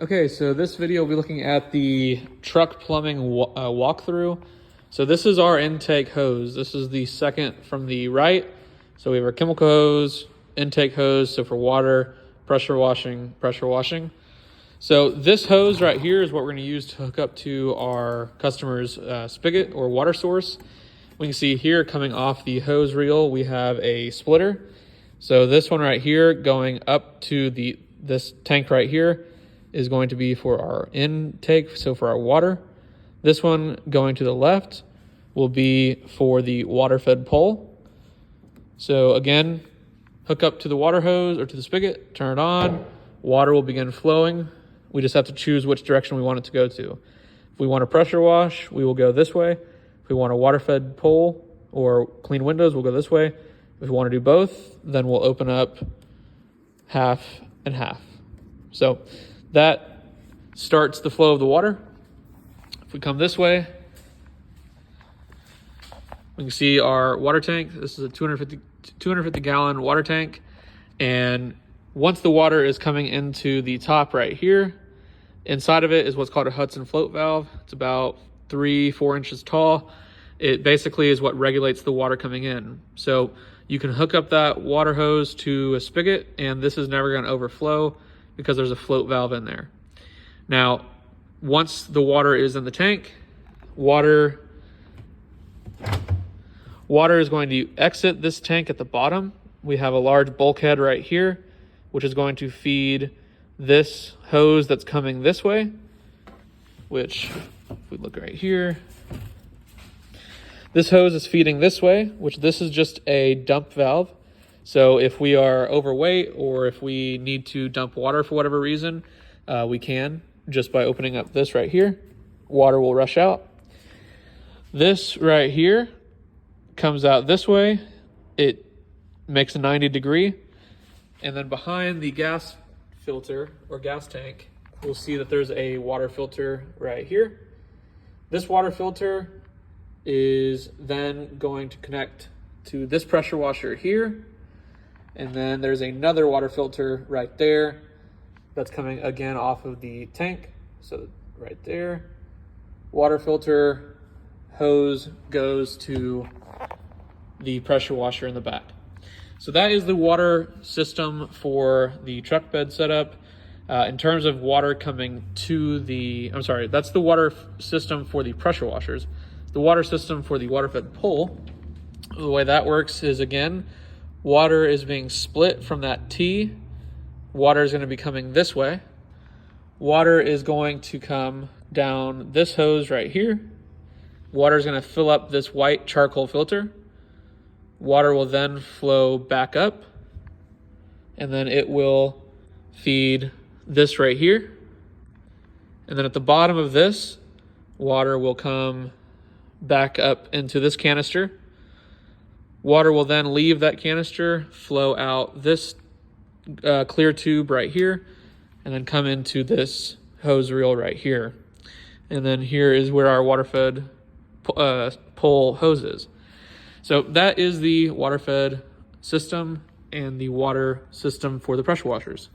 Okay, so this video we'll be looking at the truck plumbing walkthrough. So this is our intake hose. This is the second from the right. So we have our chemical hose, intake hose, so for water, pressure washing. So this hose right here is what we're gonna use to hook up to our customer's spigot or water source. We can see here coming off the hose reel, we have a splitter. So this one right here going up to this tank right here is going to be for our intake, so for our water. This one going to the left will be for the water fed pole. So again, hook up to the water hose or to the spigot, turn it on, water will begin flowing. We just have to choose which direction we want it to go to. If we want a pressure wash, we will go this way. If we want a water fed pole or clean windows, we'll go this way. If we want to do both, then we'll open up half and half. So that starts the flow of the water. If we come this way, we can see our water tank. This is a 250 gallon water tank. And once the water is coming into the top right here, inside of it is what's called a Hudson float valve. It's about 3-4 inches tall. It basically is what regulates the water coming in. So you can hook up that water hose to a spigot and this is never going to overflow because there's a float valve in there. Now, once the water is in the tank, water is going to exit this tank at the bottom. We have a large bulkhead right here, which is going to feed this hose that's coming this way, which if we look right here, this hose is feeding this way, which this is just a dump valve. So if we are overweight or if we need to dump water for whatever reason, we can just by opening up this right here. Water will rush out. This right here comes out this way. It makes a 90-degree. And then behind the gas filter or gas tank, we'll see that there's a water filter right here. This water filter is then going to connect to this pressure washer here. And then there's another water filter right there that's coming again off of the tank. So right there, water filter hose goes to the pressure washer in the back. So that is the water system for the truck bed setup. In terms of water coming to that's the water system for the pressure washers. The water system for the water fed pole, the way that works is, again, water is being split from that T. Water is going to be coming this way. Water is going to come down this hose right here. Water is going to fill up this white charcoal filter. Water will then flow back up, and then it will feed this right here. And then at the bottom of this, water will come back up into this canister. Water will then leave that canister, flow out this clear tube right here, and then come into this hose reel right here. And then here is where our water fed pole hose is. So that is the water fed system and the water system for the pressure washers.